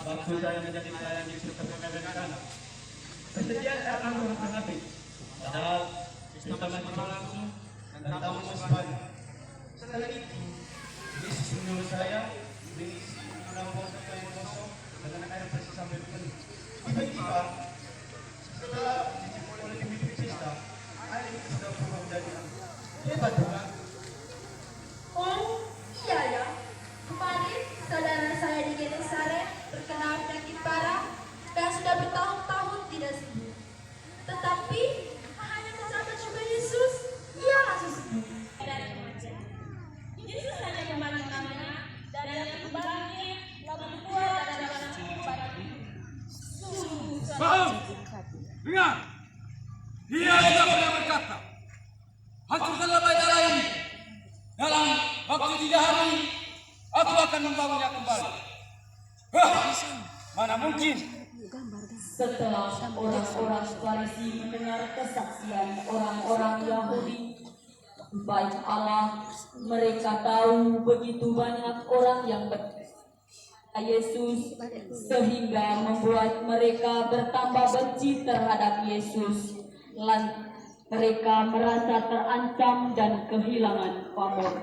waktu saya menjadi pelayan di Sukarman, kesediaan akan orang menghadapi. Padahal kita masih langsung dan tamu waspada. Setelah itu, Yesus menyuruh saya mengisi dalam botol kain kosong dengan air bersih sampai penuh. Tiba-tiba, setelah dicicip oleh pemimpin pesta, air itu sudah berubah menjadi angin. Hebat bukan? Oh, iya ya. Kemarin saudara saya di Genesaret terkena penyakit parah dan sudah bertahun-tahun tidak sembuh. Tetapi hanya mencapai juga Yesus, ia langsung sembuh. Dari remaja, Yesus hanya memandang namanya dan yang bangkit lalu keluar dari dalam kubur itu. Paham? Dengar! Dia tidak pernah berkata, hancurkanlah bait Allah ini. Dalam waktu 3 hari, aku akan membangunnya kembali. Mana mungkin? Setelah orang-orang Farisi mendengar kesaksian orang-orang Yahudi, baik Allah, mereka tahu begitu banyak orang yang percaya Yesus, sehingga membuat mereka bertambah benci terhadap Yesus. Mereka merasa terancam dan kehilangan pamor.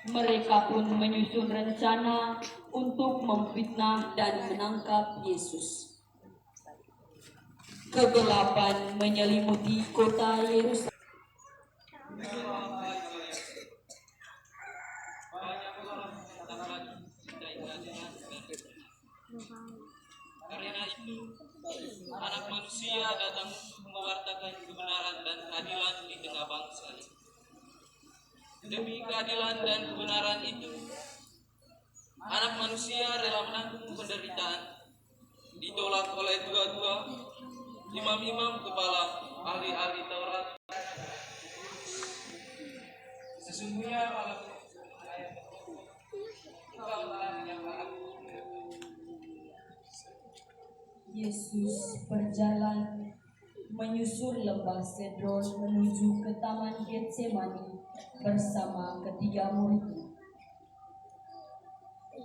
Mereka pun menyusun rencana untuk memfitnah dan menangkap Yesus. Kegelapan menyelimuti kota Yerusalem. Karena itu, Anak Manusia datang mewartakan kebenaran dan keadilan di tengah bangsa. Demi keadilan dan kebenaran itu, Anak Manusia rela menanggung penderitaan, ditolak oleh tua-tua, imam-imam kepala, ahli-ahli Taurat. Sesungguhnya Allah Yesus berjalan menyusur lembah Cedron menuju ke Taman Getsemani bersama ketiga muridnya.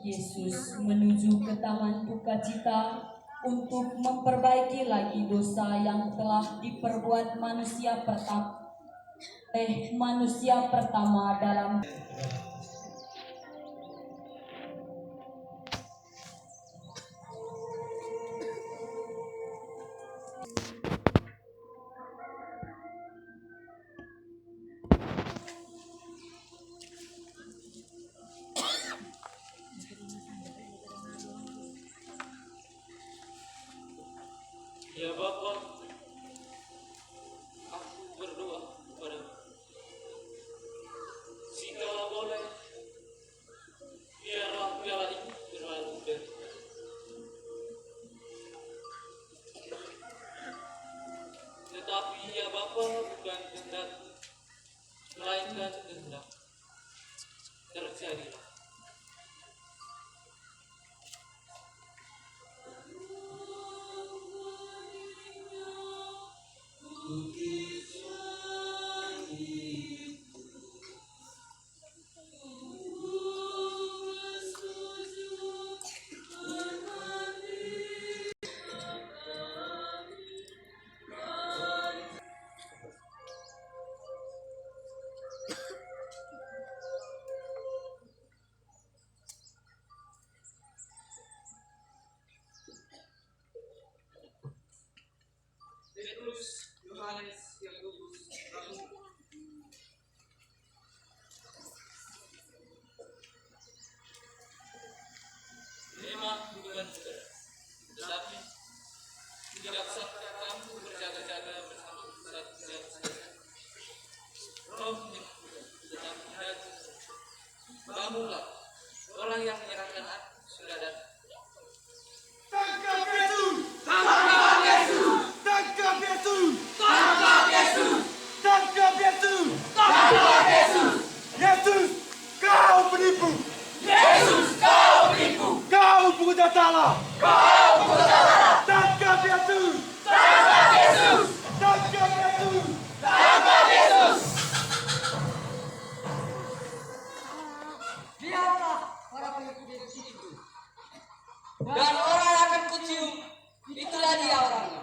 Yesus menuju ke Taman Sukacita untuk memperbaiki lagi dosa yang telah diperbuat manusia pertama dalam Ya Bapa, aku berdoa kepadamu. Jikalau boleh, biarlah piala ini berlalu dari. Tetapi ya Bapa, bukan kehendak, melainkan kehendak. Terjadilah. Petrus, Yohanes, Yakobus, memang bukan saudara, tetapi tidak usahkah kamu berjaga-jaga bersama satu saja. Roh yang muda, tetapi hati. Bangunlah, orang yang menyerahkan aku sudah datang. Tangkap Yesus! Tangkap Yesus! Tangkap Yesus! Tangkap Yesus! Tangkap Yesus! Tangkap Yesus! Yesus, kau penipu! Yesus, kau penipu! Kau penguasa salah! Kau penguasa salah! Tangkap Yesus! Tangkap Yesus! Tangkap Yesus! Tangkap Yesus! lihatlah para pengikut Yesus itu dan orang Itulah dia orangnya.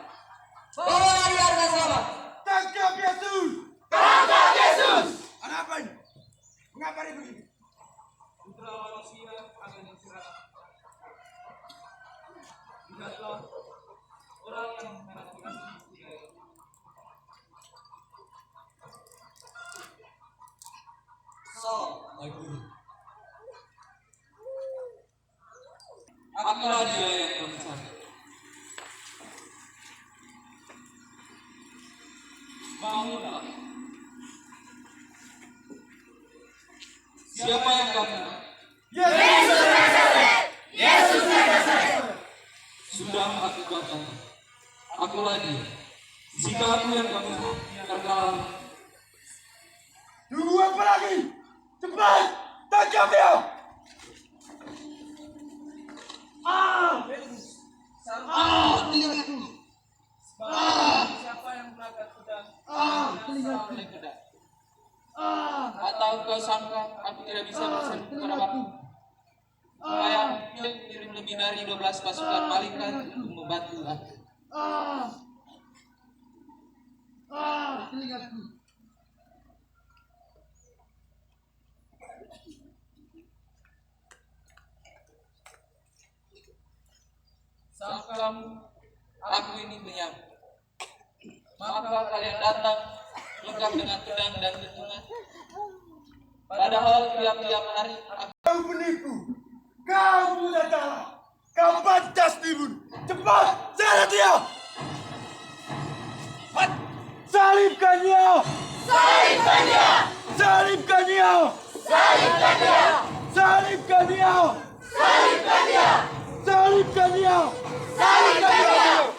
Bawa dia dengan selamat. Tangkap Yesus! Tangkap Yesus! Ada apa ini? Mengapa dia begini? Putra manusia akan diserahkan. Lihatlah orang yang akan dikasihi. Akulah dia yang bersalah. Bangunlah. Siapa yang kamu? Yesus Nazaret! Sudah aku katakan. Akulah dia. Jika aku yang kamu terkalah, Tunggu apa lagi? Cepat! Tangkap dia! siapa yang melanggar kuda? Oleh kuda. Atau kau sangka aku tidak bisa berseru kepada Bapa? Supaya dia mengirim lebih dari 12 pasukan malaikat untuk membantu aku. Sangka kamu aku ini menyamar. Maka kalian datang lengkap dengan pedang dan dentungan. Padahal tiap-tiap hari aku Kau penipu! Kau buta salah! Kau pantas dibunuh! Cepat! Seret dia! Salibkan dia! Salibkan dia! Salibkan dia! Salibkan dia! Salibkan dia! Salibkan dia! Salibkan dia! Salibkan dia!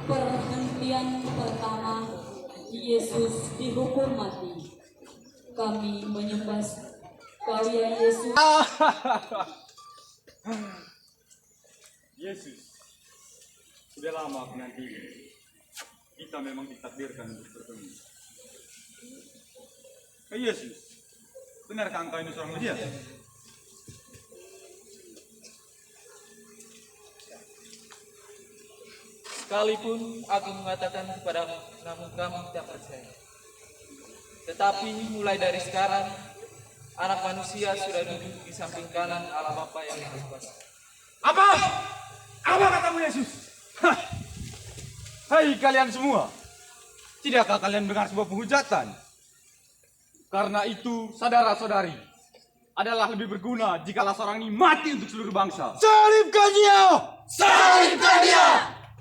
Perhentian pertama, Yesus dihukum mati. Kami menyembah Kau ya Yesus. Yesus, sudah lama aku nanti kita memang ditakdirkan untuk bertemu. Yesus, benarkah engkau ini seorang Mesias? sekalipun aku mengatakan kepadamu, namun kamu tidak percaya. Tetapi mulai dari sekarang, Anak Manusia sudah duduk di samping kanan Allah Bapa yang Maha Kuasa. Apa? Apa katamu Yesus? Hah. Hai kalian semua, tidakkah kalian mendengar sebuah penghujatan? Karena itu, saudara-saudari, adalah lebih berguna jikalau seorang ini mati untuk seluruh bangsa. Salibkan dia! Salibkan dia!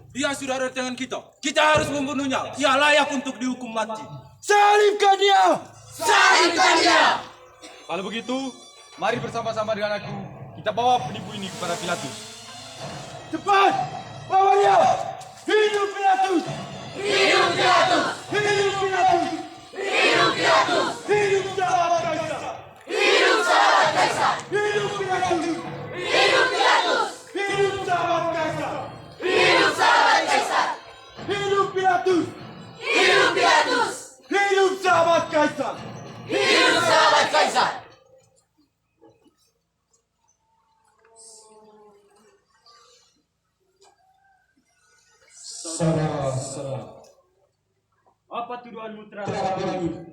Dia sudah ada dengan kita. Kita harus membunuhnya. Dia layak untuk dihukum mati. Salibkan dia! Salibkan dia! Kalau begitu, mari bersama-sama dengan aku, kita bawa penipu ini kepada Pilatus. Cepat! Bawa dia! Hidup Pilatus! Hidup Pilatus! Hidup Pilatus! Hidup Pilatus! Hidup sahabat Kaisar! Hidup sahabat Kaisar! Hidup Pilatus! Hidup Pilatus! Hidup sahabat Kaisar! Hidup sahabat Kaisar! Hidup Pilatus! Hidup Pilatus! Hidup sahabat Kaisar! Hidup sahabat Kaisar! Saudara-saudara, apa tuduhanmu terhadap ini?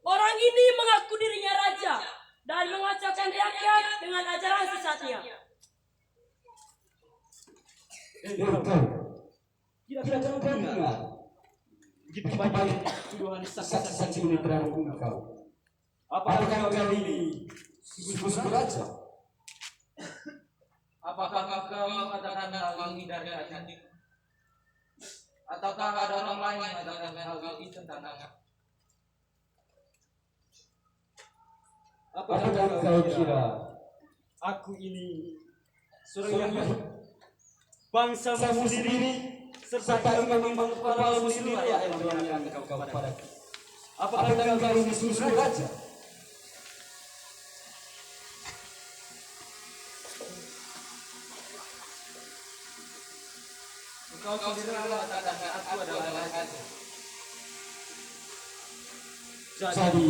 Orang ini mengaku dirinya raja dan mengacaukan rakyat dengan ajaran sesatnya. Tidak terdengar. Begitu banyak tuduhan saksi-saksi ini terhadap engkau. Apakah kali ini sungguh raja? Apakah kau mengatakan hal ini dari hati? Ataukah ada orang lain yang mengatakan hal ini tentang aku? Apakah kau kira aku ini seorang yang bangsamu sendiri serta memang kepalamu sendiri yang menyanyikan kau kepadaku? Apakah kau ini sungguh raja? Engkau sendiri mengatakan aku adalah raja. Jadi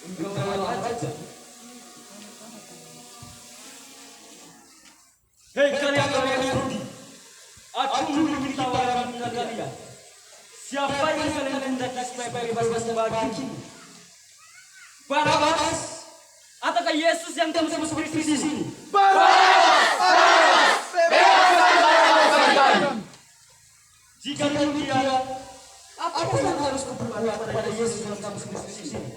engkau adalah raja. bagi Barabas ataukah Yesus yang tembus seperti di sini? Jika demikian, apa yang harus kuperbuat pada Yesus yang tembus seperti di sini?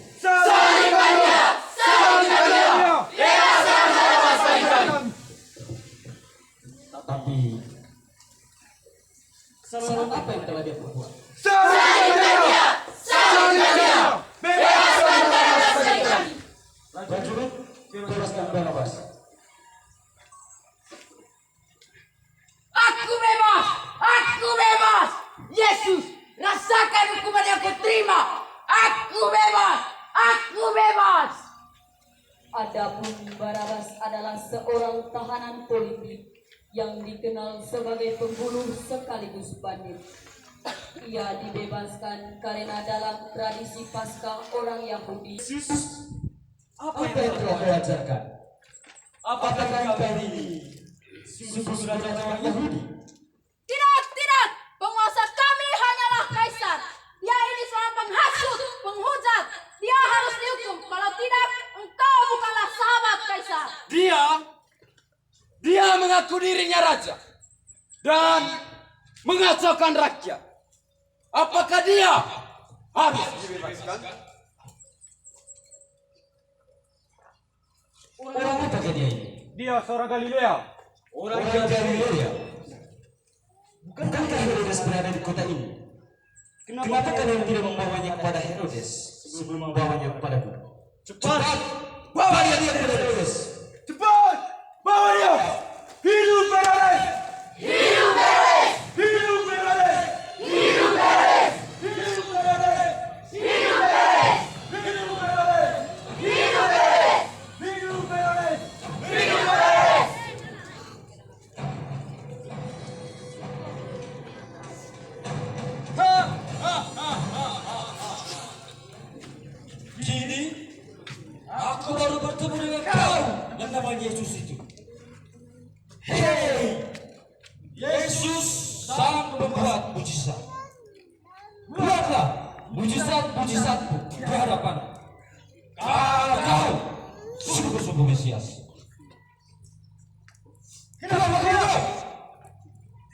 Tapi kesalahan apa yang telah dia perbuat? Prajurit, bebaskan Barabas. Aku bebas! Aku bebas! Yesus, rasakan hukuman yang kuterima! Aku bebas! Aku bebas! Adapun Barabas adalah seorang tahanan politik yang dikenal sebagai pembunuh sekaligus bandit. Ia dibebaskan karena dalam tradisi Paskah orang Yahudi, Apa yang telah kau ajarkan? Apakah kau ini sungguh raja orang Yahudi? Tidak, tidak. Penguasa kami hanyalah Kaisar. Dia ini seorang penghasut, penghujat. Dia harus dihukum. Kalau tidak, engkau bukanlah sahabat Kaisar. Dia mengaku dirinya raja dan mengacaukan rakyat. Apakah dia harus dibebaskan? Orang apa dia ini? Dia seorang Galilea. Orang Galilea. Bukankah Herodes berada di kota ini? Kenapa kalian tidak membawanya kepada Herodes sebelum membawanya kepadaku? Cepat, bawa dia kepada Herodes. Cepat, bawa dia. Hidup Herodes! Hidup Herodes! Hidup Herodes! Hidup Herodes! Hidup Herodes! Hidup Herodes! Hidup Herodes! Hidup Herodes! Hidup Herodes! Hidup Herodes! Kini, aku baru bertemu dengan kau yang namanya Yesus itu. Hei, Yesus sang pembuat mujizat. Buatlah mujizat-mujizatmu di hadapan. Kau sungguh-sungguh Mesias. Kenapa kau diam?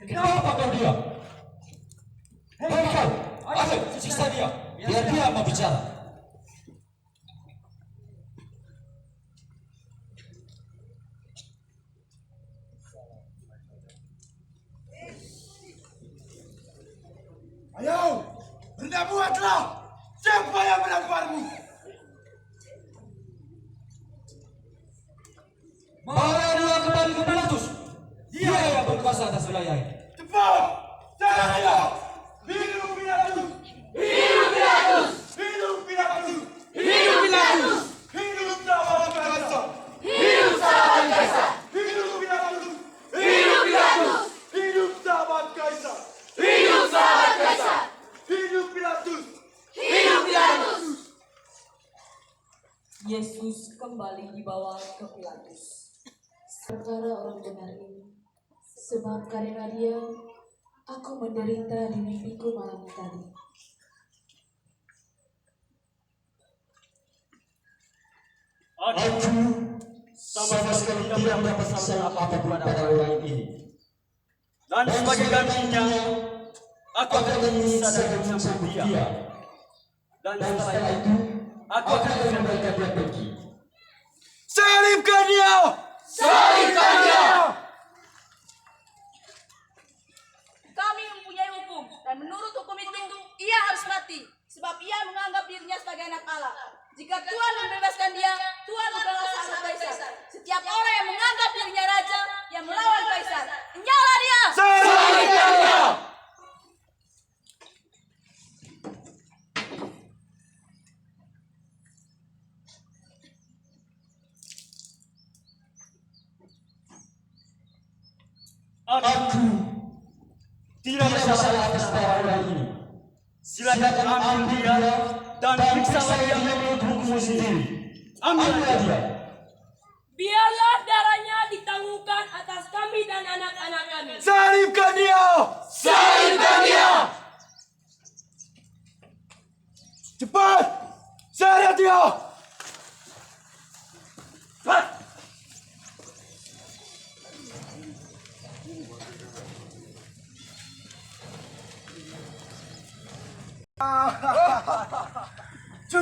Kenapa kau diam? Hei kau, ayo siksa dia, biar dia mau bicara. Ayo, berbuatlah. Siapa yang menampakmu? Bawa dia kembali ke Pilatus. Dia yang berkuasa atas wilayah ini. Cepat, jangan dia. Hidup Pilatus! Hidup Pilatus! Hidup Pilatus! Hidup Pilatus! Hidup sahabat Kaisar! Hidup sahabat Kaisar! Hidup Pilatus! Hidup Pilatus! Hidup sahabat Kaisar! Hidup sahabat Kaisar! Hidup Pilatus! Hidup Pilatus! Yesus kembali dibawa ke Pilatus. Perkara orang benar ini, sebab karena dia, aku menderita di mimpiku malam tadi. Aku sama sekali tidak mendapat salah apapun pada orang ini. Dan sebagai gantinya, aku akan menyiksa dan mencabut dia. Dan setelah itu, aku akan membiarkan dia pergi. Salibkan dia! Salibkan dia! Kami mempunyai hukum, dan menurut hukum itu, ia harus mati, sebab ia menganggap dirinya sebagai anak Allah. Jika Tuhan membebaskan dia, Tuhan bukanlah sahabat Kaisar. Setiap orang yang menganggap dirinya raja, yang melawan Kaisar, nyala dia! Salibkan dia! Aku tidak bersalah atas orang ini. Silakan ambil dia dan periksalah dia menurut hukum sendiri. Ambillah dia. Biarlah darahnya ditanggungkan atas kami dan anak-anak kami. Salibkan dia! Salibkan dia! Cepat! Seret dia! Cu!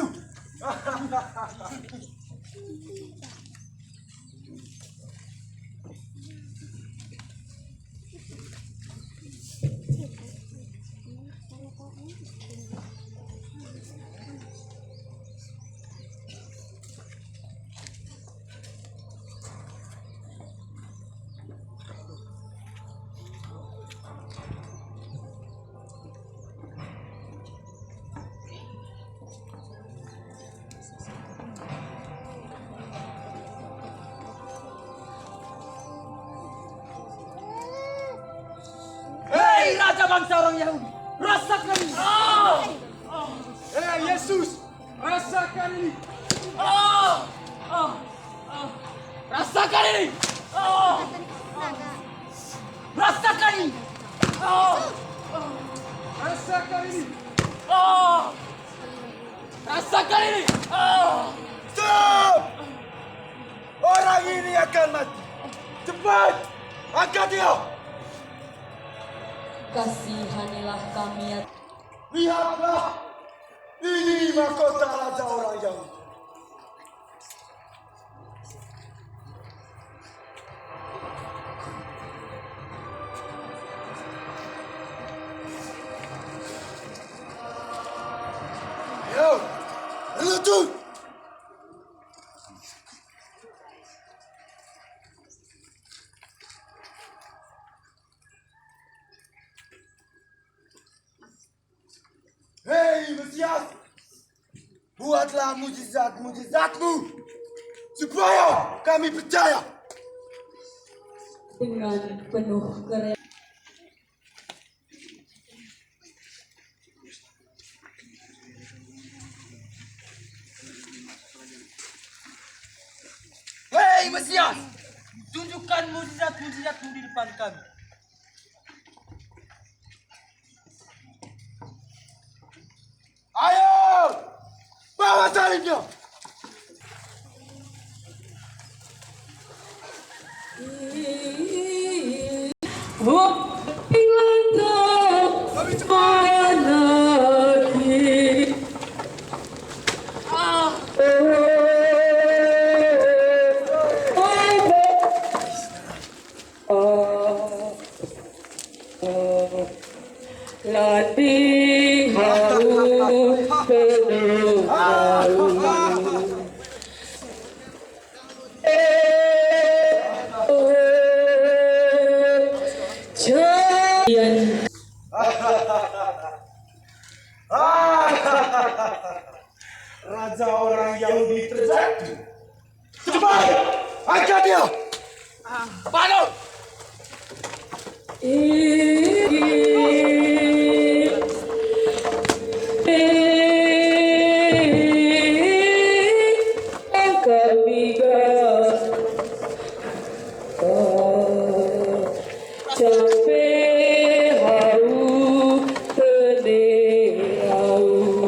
Hei raja bangsa orang Yahudi, rasakan ini. Hei Yesus! Rasakan ini! Rasakan ini. Rasakan ini. Rasakan ini! Rasakan ini. Stop! Orang ini akan mati. Cepat! Angkat dia! Kasihanilah kami ya Lihatlah! Ini mahkota raja orang Yahudi. Ayo! Meluncur! Hei Mesias, buatlah mujizat-mujizatmu supaya kami percaya. dengan penuh kerelaan. Hei Mesias, tunjukkan mujizat-mujizatmu di depan kami. Ayo, bawa salibnya. Latih haus penuh haus. Jangan Raja orang Yahudi terjatuh. Cepat, angkat dia. Panon!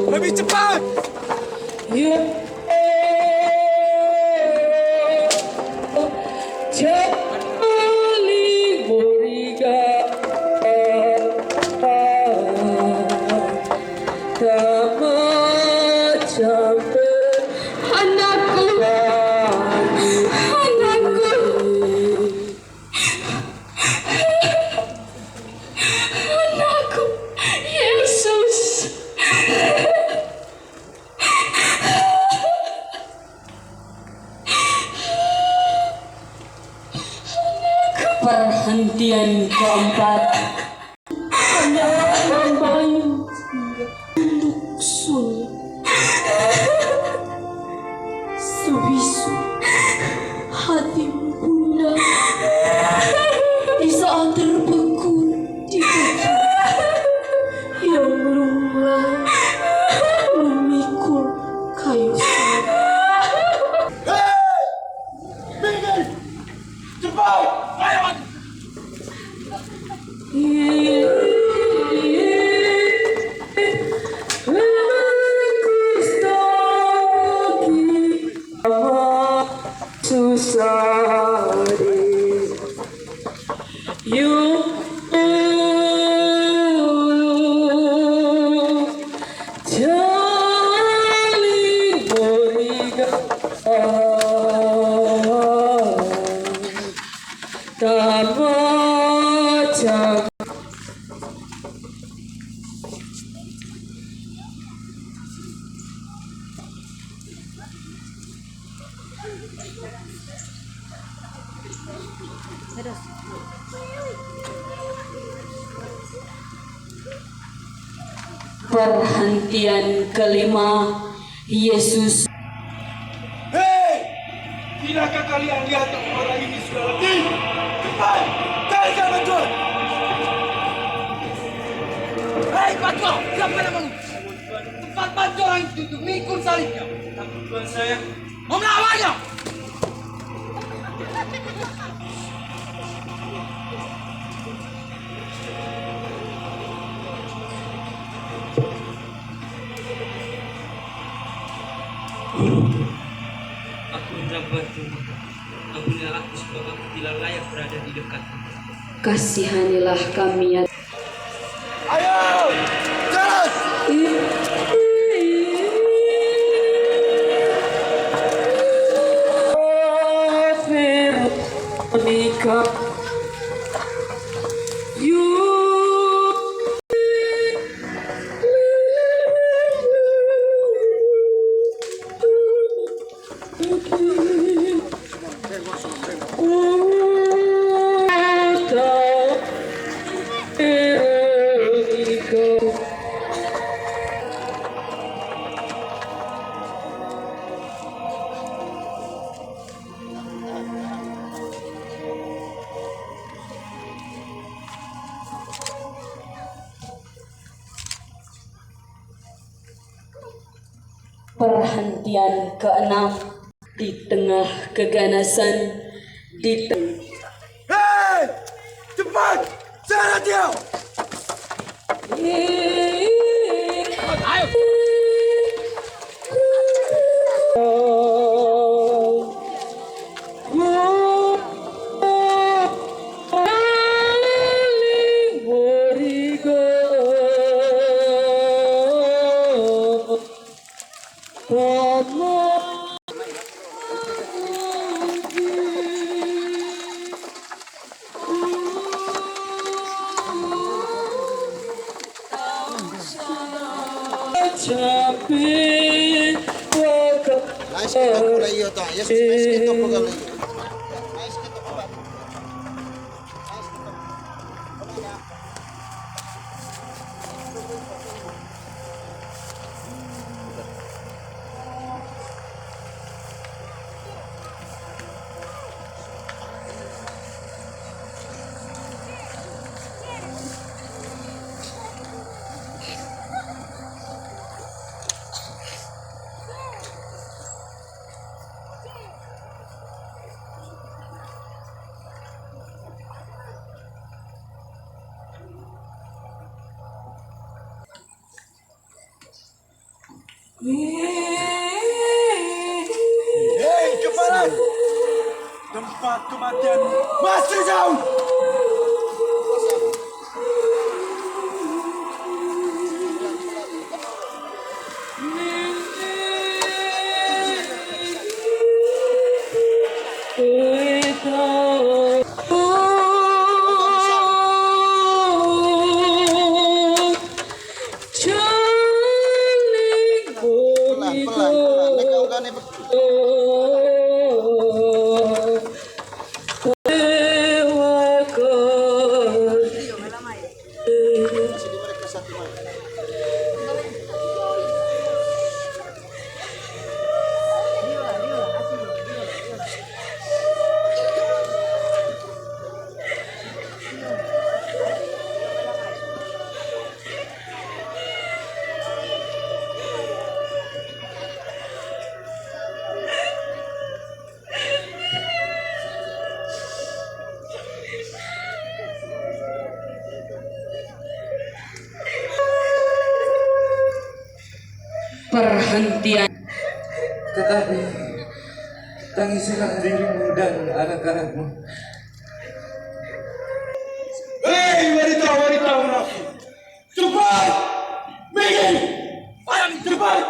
Lebih cepat. Perhentian keempat. Anak bayi tunduk sunyi. Sebisu hati bunda di saat terbekur di kaki yang lumrah memikul kayu salib. Minggir. Cepat. Perhentian kelima, Yesus. Hei! Tidakkah kalian lihat orang ini sudah letih? Cepat! Carikan bantuan! Hei Patro, siapa namamu? Cepat bantu orang itu untuk mikul salibnya. Takut Tuhan saya. Mau melawannya? Aku hendak bantu. Ampunilah aku sebab aku tidak layak berada di dekatmu. Kasihanilah kami ya Ayo! Jalan! Veronica. Perhentian keenam, di tengah keganasan, di tengah Hei! Cepat! Seret dia! Hei, kepala! Tempat kematian masih jauh! perhentian. Tetapi Tangisilah dirimu dan anak-anakmu. Hei wanita-wanita munafik, cepat, pergi, ayo cepat.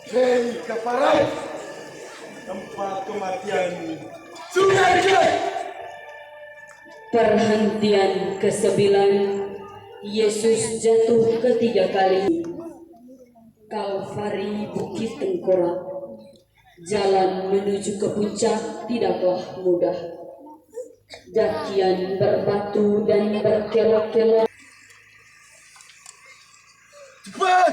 Hei kaparai, tempat kematian sudah dekat. Perhentian ke-9, Yesus jatuh ketiga kali. Kalvari Bukit Tengkorak. Jalan menuju ke puncak tidaklah mudah. Dakian berbatu dan berkelok-kelok. Cepat.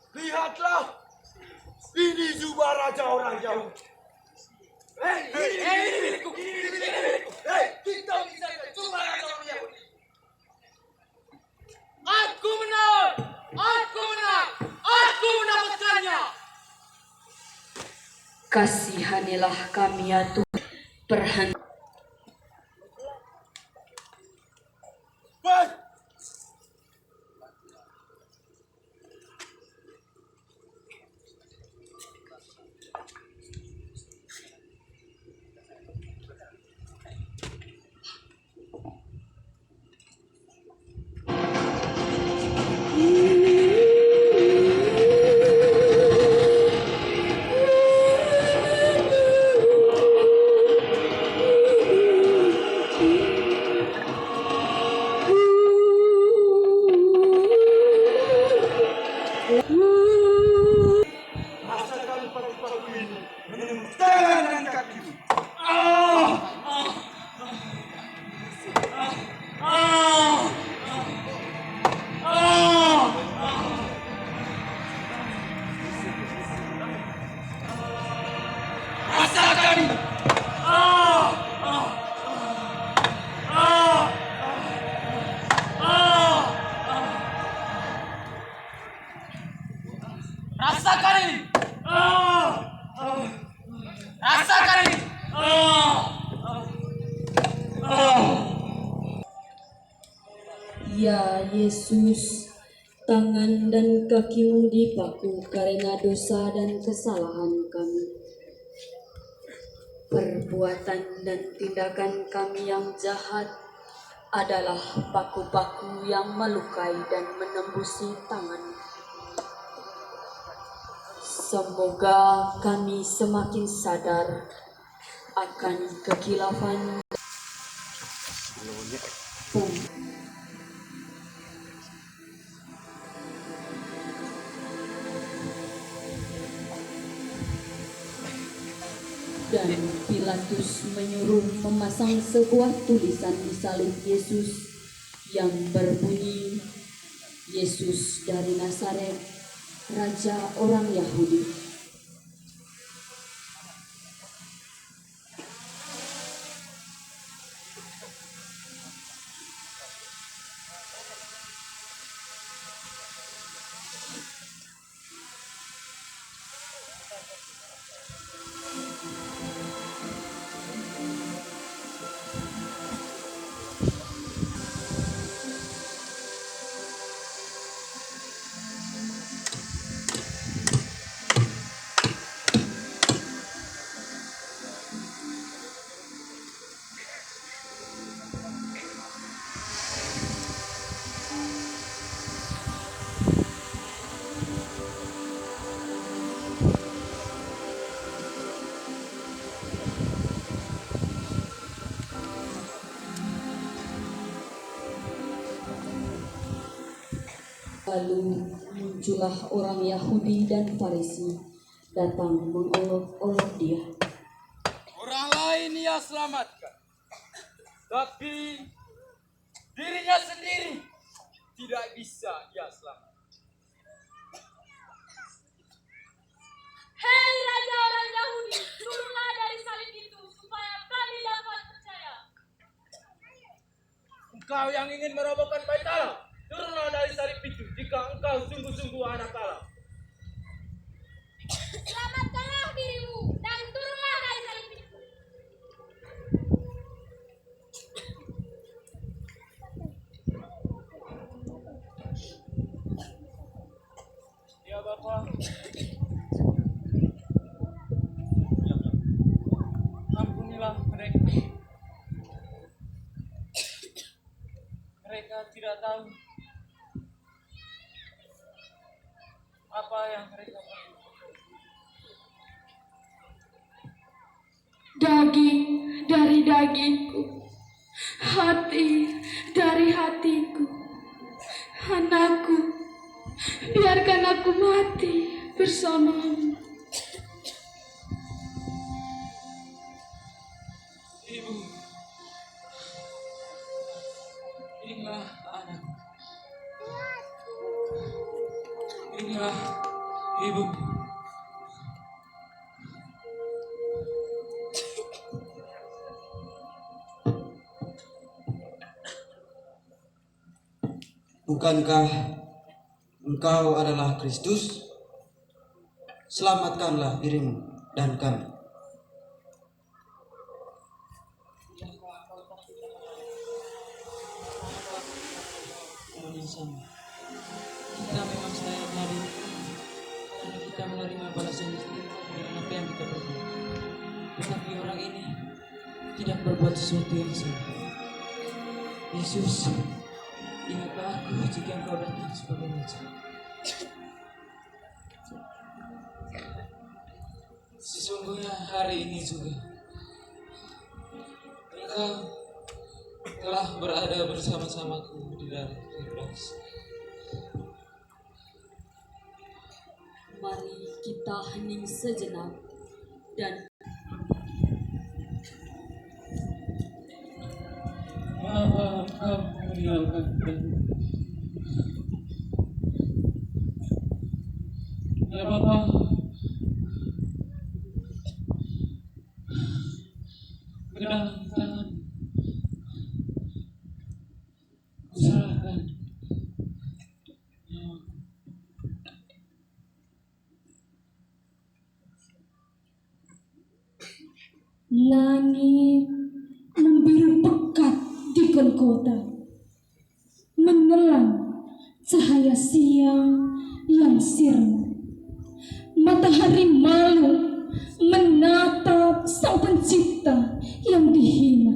Lihatlah, ini jubah raja orang jauh. Hei, ini milikku, ini milikku. Hei, kita bisa jubah raja orang jauh. Aku menang! Aku menang! Aku mendapatkannya! Kasihanilah kami ya Tuhan. Perhentian. Rasakan paru-paru ini menembus tangan dan kakimu. Rasakan. Rasakan ini! Rasakan ini! Ya Yesus, Tangan dan kakimu dipaku karena dosa dan kesalahan kami. Perbuatan dan tindakan kami yang jahat adalah paku-paku yang melukai dan menembusi tangan. Semoga kami semakin sadar akan kekilafan dan Pilatus menyuruh memasang sebuah tulisan di salib Yesus yang berbunyi, Yesus dari Nazaret, Raja orang Yahudi. Lalu muncullah orang Yahudi dan Farisi datang mengolok-olok dia. Orang lain ia selamatkan, tapi dirinya sendiri tidak bisa ia selamatkan. Hei Raja orang Yahudi, turunlah dari salib itu supaya kami dapat percaya. Engkau yang ingin merobohkan bait Allah, turunlah dari salib itu jika engkau sungguh-sungguh anak Allah. Selamatkanlah dirimu dan turunlah dari salib itu. Ya Bapa, ampunilah mereka. Mereka tidak tahu apa yang mereka lakukan. Daging dari dagingku, hati dari hatiku. Anakku, biarkan aku mati bersamamu. Ibu, inilah anak. Inilah ibu. Bukankah engkau adalah Kristus? Selamatkanlah dirimu dan kami. Kita memang sayang hari ini karena kita menerima balasan dengan apa yang kita perbuat. Tetapi orang ini tidak berbuat sesuatu yang salah. Yesus, ingatlah aku jika engkau datang sebagai Raja. Sesungguhnya hari ini juga engkau telah berada bersama-samaku di dalam Firdaus. Mari kita hening sejenak dan Bapa, engkau meninggalkan kami. Ya Bapa, ke dalam tangan kuserahkan nyawaku. Langit membiru pekat di Golgota, menelan cahaya siang yang sirna. Matahari malu menatap sang pencipta yang dihina.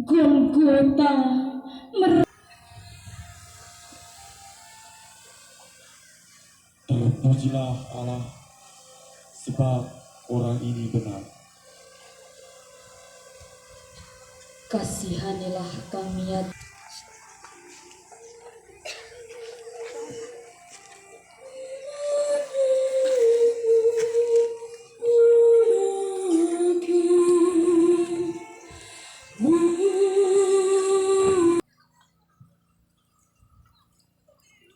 Golgota Terpujilah Allah, sebab orang ini benar. kasihanilah kami ya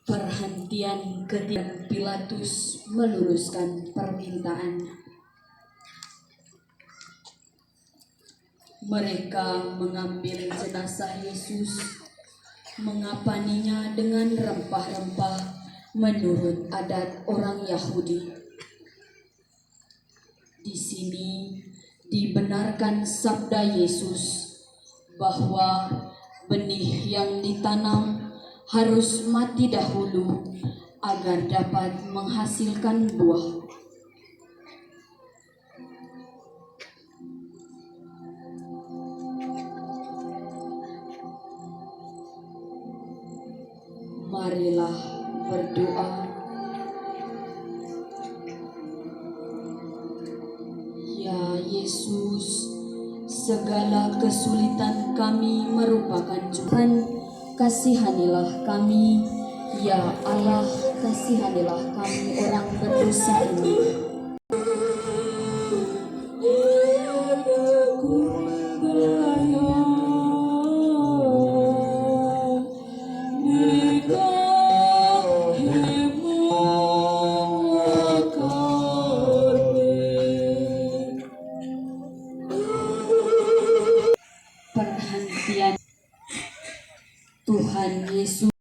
perhentian ketika Pilatus meluruskan permintaannya. Mereka mengambil jenazah Yesus, mengapaninya dengan rempah-rempah menurut adat orang Yahudi. Di sini dibenarkan sabda Yesus bahwa benih yang ditanam harus mati dahulu agar dapat menghasilkan buah. Marilah berdoa. Ya Yesus, segala kesulitan kami merupakan Tuhan, kasihanilah kami. Ya Allah, kasihanilah kami orang berdosa ini. Perhentian Tuhan Yesus.